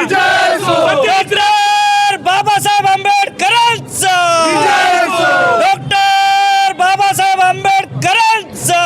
Doctor Babasaheb आंबेडकरांचा, doctor Babasaheb आंबेडकरांचा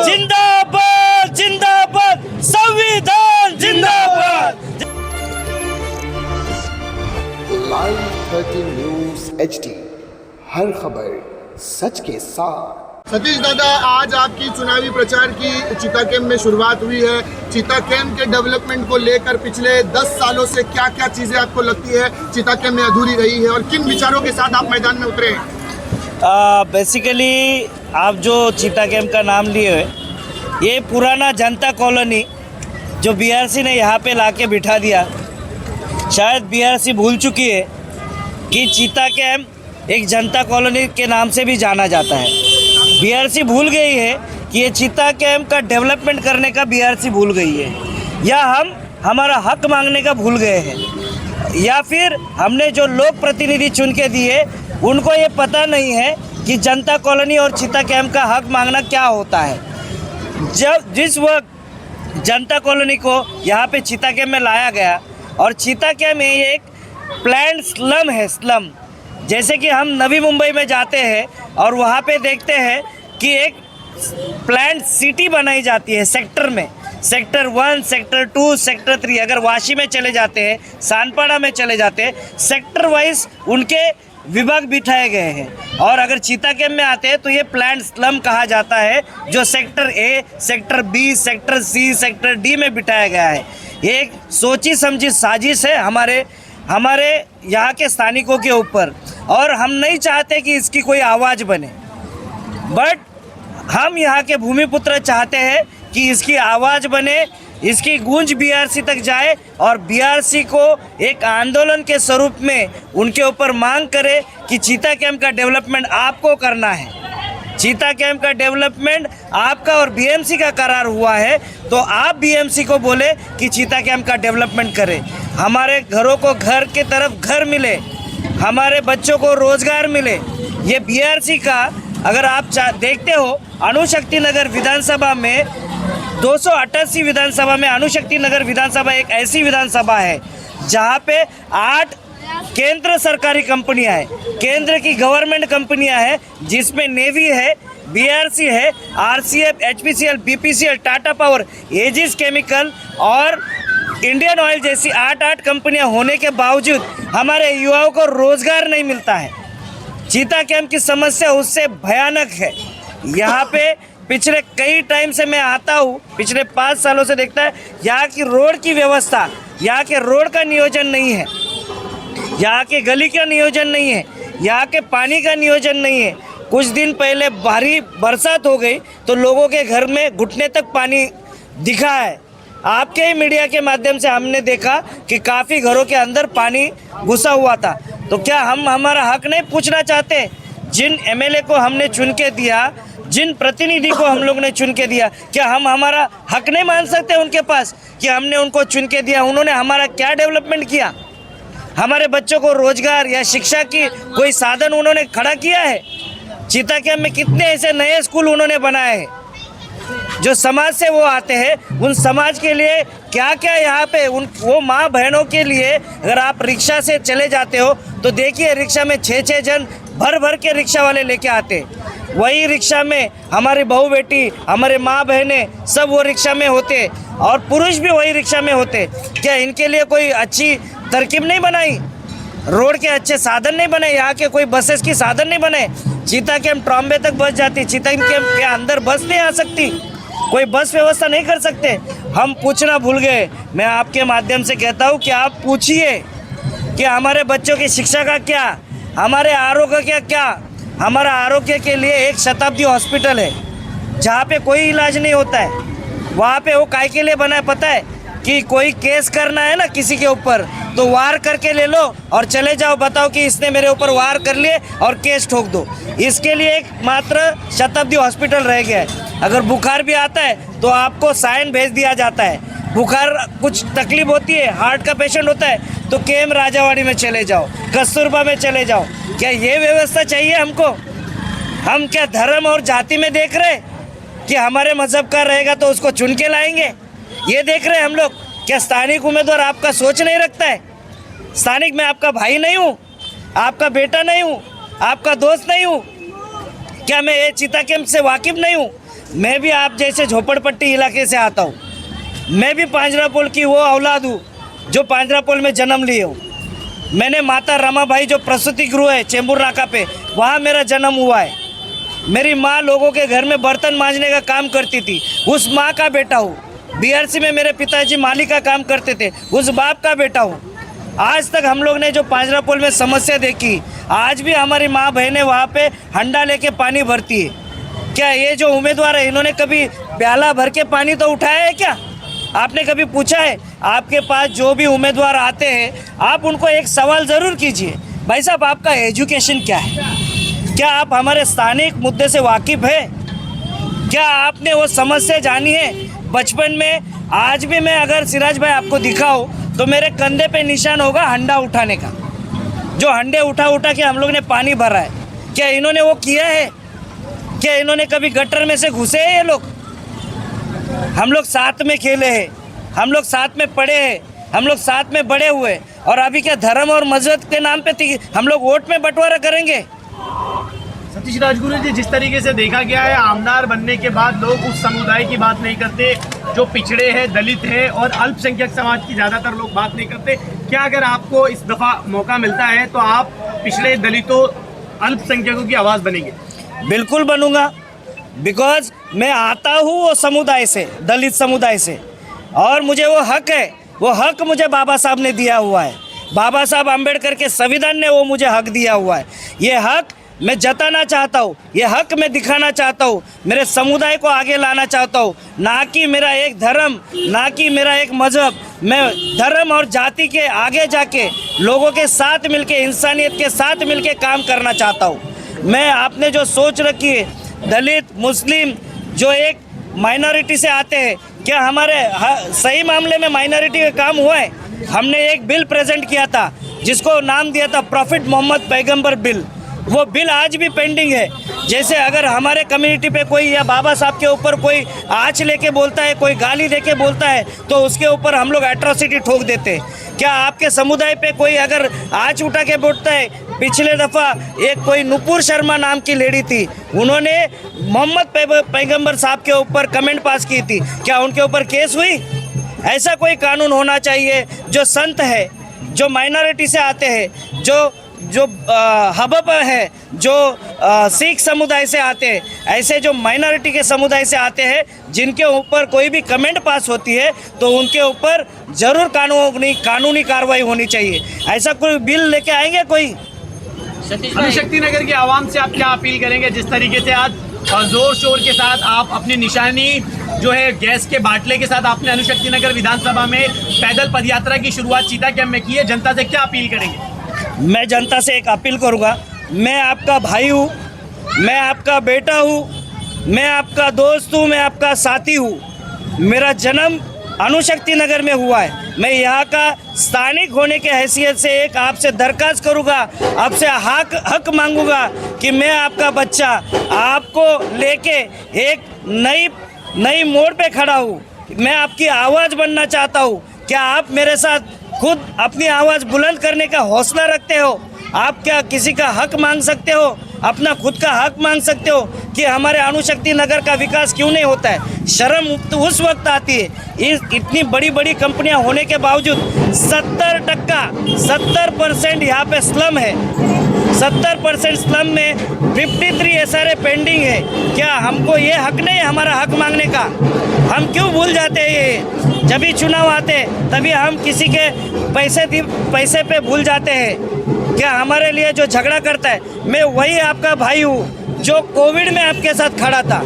जिंदाबाद, जिंदाबाद, संविधान जिंदाबाद। लाइव 13 न्यूज़ HD, हर खबर सच के साथ। सतीश दादा, आज आपकी चुनावी प्रचार की चीता कैंप में शुरुआत हुई है। चीता कैंप के डेवलपमेंट को लेकर पिछले 10 सालों से क्या क्या चीज़ें आपको लगती है चीता कैंप में अधूरी रही है और किन विचारों के साथ आप मैदान में उतरे हैं? बेसिकली आप जो चीता कैंप का नाम लिए हुए, ये पुराना जनता कॉलोनी जो बीआरसी ने यहाँ पे लाके बिठा दिया। शायद बीआरसी भूल चुकी है कि चीता कैंप एक जनता कॉलोनी के नाम से भी जाना जाता है। बीआरसी भूल गई है कि ये चीता कैंप का डेवलपमेंट करने का बीआरसी भूल गई है, या हम हमारा हक मांगने का भूल गए हैं, या फिर हमने जो लोक प्रतिनिधि चुन के दिए उनको ये पता नहीं है कि जनता कॉलोनी और चीता कैंप का हक मांगना क्या होता है। जिस वक्त जनता कॉलोनी को यहाँ पे चीता कैंप में लाया गया, और चीता कैंप में एक प्लान्ड स्लम है। स्लम जैसे कि हम नवी मुंबई में जाते हैं और वहाँ पे देखते हैं कि एक प्लान्ड सिटी बनाई जाती है सेक्टर में, सेक्टर 1, सेक्टर 2, सेक्टर 3। अगर वाशी में चले जाते हैं, सानपाड़ा में चले जाते हैं, सेक्टर वाइज उनके विभाग बिठाए गए हैं। और अगर चीता कैंप में आते हैं तो ये प्लान्ड स्लम कहा जाता है, जो sector A, sector B, sector C, sector D में बिठाया गया है। ये एक सोची समझी साजिश है हमारे यहाँ के स्थानिकों के ऊपर, और हम नहीं चाहते कि इसकी कोई आवाज़ बने। बट हम यहाँ के भूमिपुत्र चाहते हैं कि इसकी आवाज़ बने, इसकी गूंज बीआरसी तक जाए, और बीआरसी को एक आंदोलन के स्वरूप में उनके ऊपर मांग करे कि चीता कैंप का डेवलपमेंट आपको करना है। चीता कैंप का डेवलपमेंट आपका और बीएमसी का करार हुआ है, तो आप बीएमसी को बोले कि चीता कैंप का डेवलपमेंट करें। हमारे घरों को घर के तरफ घर मिले, हमारे बच्चों को रोज़गार मिले। ये बीआरसी का अगर आप देखते हो, अणुशक्ति नगर विधानसभा में 288 विधानसभा में अणुशक्ति नगर विधानसभा एक ऐसी विधानसभा है जहाँ पे 8 केंद्र सरकारी कंपनियां हैं, केंद्र की गवर्नमेंट कंपनियां हैं, जिसमें नेवी है, बीआरसी है, RCF, HPCL, BPCL, Tata Power, Aegis chemical और इंडियन ऑयल जैसी 8 कंपनियां होने के बावजूद हमारे युवाओं को रोजगार नहीं मिलता है। चीता कैंप की समस्या उससे भयानक है। यहाँ पे पिछले कई टाइम से मैं आता हूँ, पिछले 5 सालों से देखता है, यहाँ की रोड की व्यवस्था, यहाँ के रोड का नियोजन नहीं है, यहाँ के गली का नियोजन नहीं है, यहाँ के पानी का नियोजन नहीं है। कुछ दिन पहले भारी बरसात हो गई तो लोगों के घर में घुटने तक पानी दिखा है। आपके ही मीडिया के माध्यम से हमने देखा कि काफ़ी घरों के अंदर पानी घुसा हुआ था। तो क्या हम हमारा हक नहीं पूछना चाहते? जिन एमएलए को हमने चुन के दिया, जिन प्रतिनिधि को हम लोग ने चुन के दिया, क्या हम हमारा हक नहीं मान सकते उनके पास कि हमने उनको चुन के दिया, उन्होंने हमारा क्या डेवलपमेंट किया? हमारे बच्चों को रोजगार या शिक्षा की कोई साधन उन्होंने खड़ा किया है? चीता कैंप में कितने ऐसे नए स्कूल उन्होंने बनाए हैं? जो समाज से वो आते हैं, उन समाज के लिए क्या क्या यहाँ पे वो माँ बहनों के लिए अगर आप रिक्शा से चले जाते हो तो देखिए, रिक्शा में 6 जन भर भर के रिक्शा वाले लेके आते हैं। वही रिक्शा में हमारी बहू बेटी, हमारे माँ बहनें सब वो रिक्शा में होते, और पुरुष भी वही रिक्शा में होते। क्या इनके लिए कोई अच्छी तरकीब नहीं बनाई? रोड के अच्छे साधन नहीं बने? यहाँ के कोई बसेस की साधन नहीं बने? चीता कैंप ट्रॉम्बे तक बस जाती, चीता कैंप के अंदर बस नहीं आ सकती, कोई बस व्यवस्था नहीं कर सकते। हम पूछना भूल गए। मैं आपके माध्यम से कहता हूँ कि आप पूछिए कि हमारे बच्चों की शिक्षा का क्या, हमारे आरोग्य का क्या। हमारा आरोग्य के लिए एक शताब्दी हॉस्पिटल है जहाँ पे कोई इलाज नहीं होता है। वहाँ पे वो काय के लिए बना है पता है? कि कोई केस करना है ना किसी के ऊपर, तो वार करके ले लो और चले जाओ, बताओ कि इसने मेरे ऊपर वार कर लिए और केस ठोक दो। इसके लिए एक मात्र शताब्दी हॉस्पिटल रह गया है। अगर बुखार भी आता है तो आपको साइन भेज दिया जाता है। बुखार कुछ तकलीफ होती है, हार्ट का पेशेंट होता है तो केम राजावाड़ी में चले जाओ, कस्तूरबा में चले जाओ। क्या ये व्यवस्था चाहिए हमको? हम क्या धर्म और जाति में देख रहे कि हमारे मजहब का रहेगा तो उसको चुन के लाएंगे? ये देख रहे हम लोग क्या स्थानिक उम्मीदवार आपका सोच नहीं रखता है? स्थानिक मैं आपका भाई नहीं हूँ, आपका बेटा नहीं हूँ, आपका दोस्त नहीं हूँ? क्या मैं ये चीता कैंप से वाकिफ नहीं हूँ? मैं भी आप जैसे झोपड़पट्टी इलाके से आता हूँ। मैं भी पांजरापोल की वो औलाद हूँ जो पांजरापोल में जन्म लिए हूँ। मैंने माता रमाबाई जो प्रसूति गृह है चेंबूर नाका पे, वहाँ मेरा जन्म हुआ है। मेरी माँ लोगों के घर में बर्तन मांजने का काम करती थी, उस माँ का बेटा हूँ। बीआरसी में मेरे पिताजी माली का काम करते थे, उस बाप का बेटा हूँ। आज तक हम लोग ने जो पांजरापोल में समस्या देखी, आज भी हमारी माँ बहनें वहाँ पे हंडा लेके पानी भरती है। क्या ये जो उम्मीदवार है इन्होंने कभी प्याला भर के पानी तो उठाया है क्या? आपने कभी पूछा है? आपके पास जो भी उम्मीदवार आते हैं आप उनको एक सवाल ज़रूर कीजिए, भाई साहब आपका एजुकेशन क्या है? क्या आप हमारे स्थानिक मुद्दे से वाकिफ़ है? क्या आपने वो समस्या जानी है बचपन में? आज भी मैं अगर सिराज भाई आपको दिखाऊं तो मेरे कंधे पे निशान होगा हंडा उठाने का, जो हंडे उठा उठा के हम लोग ने पानी भरा है। क्या इन्होंने वो किया है? क्या इन्होंने कभी गटर में से घुसे हैं ये लोग? हम लोग साथ में खेले हैं, हम लोग साथ में पढ़े हैं, हम लोग साथ में बड़े हुए, और अभी क्या धर्म और मजहब के नाम पे हम लोग वोट में बंटवारा करेंगे? सतीश राजगुरु जी, जिस तरीके से देखा गया है आमदार बनने के बाद लोग उस समुदाय की बात नहीं करते जो पिछड़े हैं, दलित हैं और अल्पसंख्यक समाज की ज़्यादातर लोग बात नहीं करते। क्या अगर आपको इस दफ़ा मौका मिलता है तो आप पिछड़े दलितों अल्पसंख्यकों की आवाज़ बनेंगे? बिल्कुल बनूंगा, बिकॉज मैं आता हूँ वो समुदाय से, दलित समुदाय से, और मुझे वो हक है, वो हक मुझे बाबा साहब ने दिया हुआ है। बाबा साहब अम्बेडकर के संविधान ने वो मुझे हक दिया हुआ है। ये हक मैं जताना चाहता हूँ, ये हक मैं दिखाना चाहता हूँ, मेरे समुदाय को आगे लाना चाहता हूँ। ना कि मेरा एक धर्म, ना कि मेरा एक मजहब, मैं धर्म और जाति के आगे जाके लोगों के साथ मिलके, इंसानियत के साथ मिलके काम करना चाहता हूँ। मैं आपने जो सोच रखी है दलित मुस्लिम जो एक माइनॉरिटी से आते हैं, क्या हमारे सही मामले में माइनॉरिटी का काम हुआ है? हमने एक बिल प्रेजेंट किया था जिसको नाम दिया था प्रॉफिट मोहम्मद पैगंबर बिल। वो बिल आज भी पेंडिंग है। जैसे अगर हमारे कम्युनिटी पे कोई या बाबा साहब के ऊपर कोई आँच लेके बोलता है, कोई गाली देके बोलता है, तो उसके ऊपर हम लोग एट्रोसिटी ठोक देते हैं। क्या आपके समुदाय पे कोई अगर आँच उठा के बोलता है? पिछले दफ़ा एक कोई नुपुर शर्मा नाम की लेडी थी, उन्होंने मोहम्मद पैगंबर साहब के ऊपर कमेंट पास की थी, क्या उनके ऊपर केस हुई? ऐसा कोई कानून होना चाहिए जो संत है, जो माइनॉरिटी से आते हैं, जो हबब है, जो सिख समुदाय से आते हैं, ऐसे जो माइनॉरिटी के समुदाय से आते हैं, जिनके ऊपर कोई भी कमेंट पास होती है तो उनके ऊपर ज़रूर कानूनी कार्रवाई होनी चाहिए। ऐसा कोई बिल लेके आएंगे कोई? अनुशक्ति नगर की आवाम से आप क्या अपील करेंगे? जिस तरीके से आज जोर शोर के साथ आप अपनी निशानी जो है गैस के बाटले के साथ आपने अनुशक्ति नगर विधानसभा में पैदल पदयात्रा की शुरुआत चीता कैंप में की है, जनता से क्या अपील करेंगे? मैं जनता से एक अपील करूँगा, मैं आपका भाई हूँ, मैं आपका बेटा हूँ, मैं आपका दोस्त हूँ, मैं आपका साथी हूँ। मेरा जन्म अनुशक्ति नगर में हुआ है। मैं यहाँ का स्थानिक होने के हैसियत से एक आपसे दरख्वास्त करूँगा, आपसे हक मांगूँगा कि मैं आपका बच्चा आपको लेके एक नई मोड़ पे खड़ा हूँ। मैं आपकी आवाज़ बनना चाहता हूँ। क्या आप मेरे साथ खुद अपनी आवाज़ बुलंद करने का हौसला रखते हो? आप क्या किसी का हक मांग सकते हो? अपना खुद का हक मांग सकते हो कि हमारे अनुशक्ति नगर का विकास क्यों नहीं होता है? शर्म तो उस वक्त आती है, इतनी बड़ी बड़ी कंपनियां होने के बावजूद 70% यहाँ पे स्लम है। 70% स्लम में 53 SRA पेंडिंग है। क्या हमको ये हक नहीं है हमारा हक मांगने का? हम क्यों भूल जाते हैं? ये जब भी चुनाव आते तभी हम किसी के पैसे पे भूल जाते हैं। क्या हमारे लिए जो झगड़ा करता है, मैं वही आपका भाई हूँ जो कोविड में आपके साथ खड़ा था।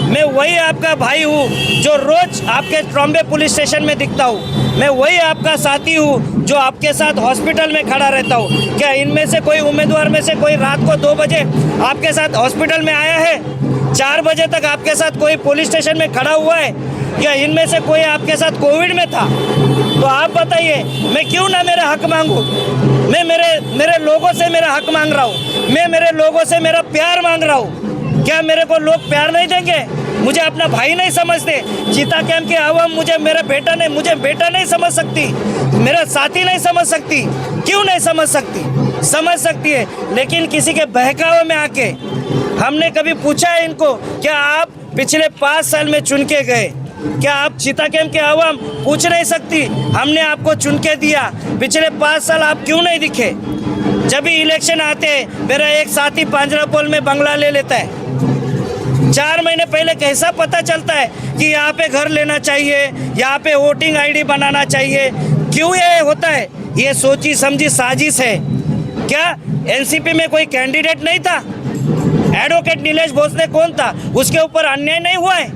मैं वही आपका भाई हूँ जो रोज़ आपके ट्रॉम्बे पुलिस स्टेशन में दिखता हूँ। मैं वही आपका साथी हूँ जो आपके साथ हॉस्पिटल में खड़ा रहता हूँ। क्या इनमें से कोई उम्मीदवार में से कोई रात को 2 बजे आपके साथ हॉस्पिटल में आया है? 4 बजे तक आपके साथ कोई पुलिस स्टेशन में खड़ा हुआ है? क्या इनमें से कोई आपके साथ कोविड में था? तो आप बताइए, मैं क्यों ना मेरा हक मांगूं? मैं मेरे लोगों से मेरा हक मांग रहा हूँ, मैं मेरे लोगों से मेरा प्यार मांग रहा हूँ। क्या मेरे को लोग प्यार नहीं देंगे? मुझे अपना भाई नहीं समझते। चीता कैंप के आवाम मुझे बेटा नहीं समझ सकती, मेरा साथी नहीं समझ सकती। क्यों नहीं समझ सकती? समझ सकती है, लेकिन किसी के बहकावे में आके। हमने कभी पूछा है इनको, क्या आप पिछले 5 साल में चुन के गए? क्या आप चीता कैंप के आवाम पूछ नहीं सकती? हमने आपको चुन के दिया, पिछले 5 साल आप क्यों नहीं दिखे? जब भी इलेक्शन आते हैं, मेरा एक साथी पांजरापोल में बंगला ले लेता है। 4 महीने पहले कैसा पता चलता है कि यहाँ पे घर लेना चाहिए, यहाँ पे वोटिंग आईडी बनाना चाहिए? क्यों ये होता है? ये सोची समझी साजिश है। क्या एनसीपी में कोई कैंडिडेट नहीं था? एडवोकेट नीलेश भोसले कौन था? उसके ऊपर अन्याय नहीं हुआ है?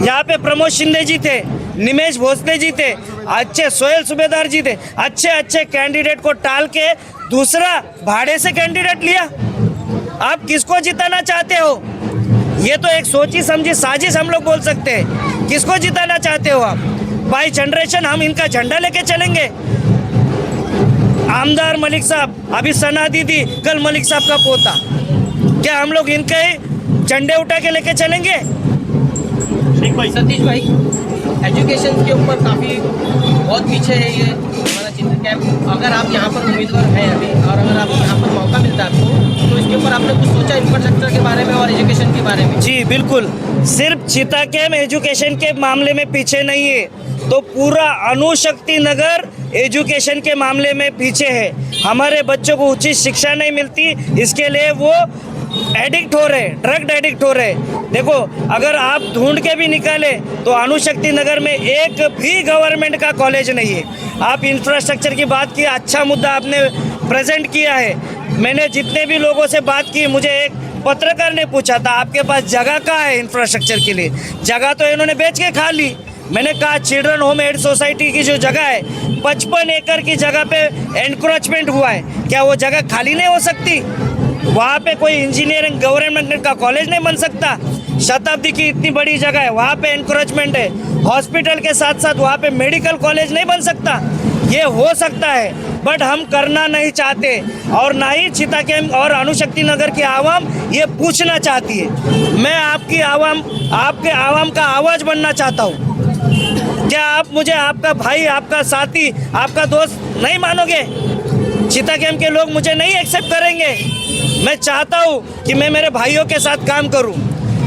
यहाँ पे प्रमोद शिंदे जी थे, निमेश भोसले जी थे, अच्छे सोहेल सूबेदार जी थे। अच्छे कैंडिडेट को टाल के दूसरा भाड़े से कैंडिडेट लिया। आप किसको जिताना चाहते हो? ये तो एक सोची समझी साजिश हम लोग बोल सकते हैं। किसको जिताना चाहते हो आप? बाई जनरेशन हम इनका झंडा लेके चलेंगे। आमदार मलिक साहब, अभी सना दीदी, कल मलिक साहब का पोता, क्या हम लोग इनके ही झंडे उठा के लेके चलेंगे? सतीश भाई, एजुकेशन के ऊपर काफ़ी बहुत पीछे है ये हमारा चित्र कैंप। अगर आप यहाँ पर उम्मीदवार हैं अभी, और अगर आपको यहाँ पर मौका मिलता है आपको, तो इसके ऊपर आपने कुछ सोचा इंफ्रास्ट्रक्चर के बारे में और एजुकेशन के बारे में? जी बिल्कुल, सिर्फ चीता कैंप एजुकेशन के मामले में पीछे नहीं है, तो पूरा अणुशक्ति नगर एजुकेशन के मामले में पीछे है। हमारे बच्चों को उचित शिक्षा नहीं मिलती, इसके लिए वो एडिक्ट हो रहे, ड्रग एडिक्ट हो रहे। देखो, अगर आप ढूंढ के भी निकाले तो अणुशक्ति नगर में एक भी गवर्नमेंट का कॉलेज नहीं है। आप इंफ्रास्ट्रक्चर की बात की, अच्छा मुद्दा आपने प्रेजेंट किया है। मैंने जितने भी लोगों से बात की, मुझे एक पत्रकार ने पूछा था, आपके पास जगह कहाँ है इंफ्रास्ट्रक्चर के लिए? जगह तो इन्होंने बेच के खा ली। मैंने कहा, चिल्ड्रन होम एड सोसाइटी की जो जगह है, 55 एकड़ की जगह पे एनक्रोचमेंट हुआ है, क्या वो जगह खाली नहीं हो सकती? वहाँ पे कोई इंजीनियरिंग गवर्नमेंट का कॉलेज नहीं बन सकता? शताब्दी की इतनी बड़ी जगह है, वहाँ पे एनक्रोचमेंट है। हॉस्पिटल के साथ साथ वहाँ पे मेडिकल कॉलेज नहीं बन सकता? ये हो सकता है, बट हम करना नहीं चाहते, और ना ही चीता कैंप और अणुशक्ति नगर की आवाम ये पूछना चाहती है। मैं आपकी आपके आवाम का आवाज़ बनना चाहता हूँ। क्या आप मुझे आपका भाई, आपका साथी, आपका दोस्त नहीं मानोगे? चीता कैंप के लोग मुझे नहीं एक्सेप्ट करेंगे। मैं चाहता हूँ कि मैं मेरे भाइयों के साथ काम करूँ,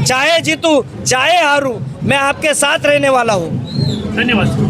चाहे जीतूँ चाहे हारूँ, मैं आपके साथ रहने वाला हूँ। धन्यवाद।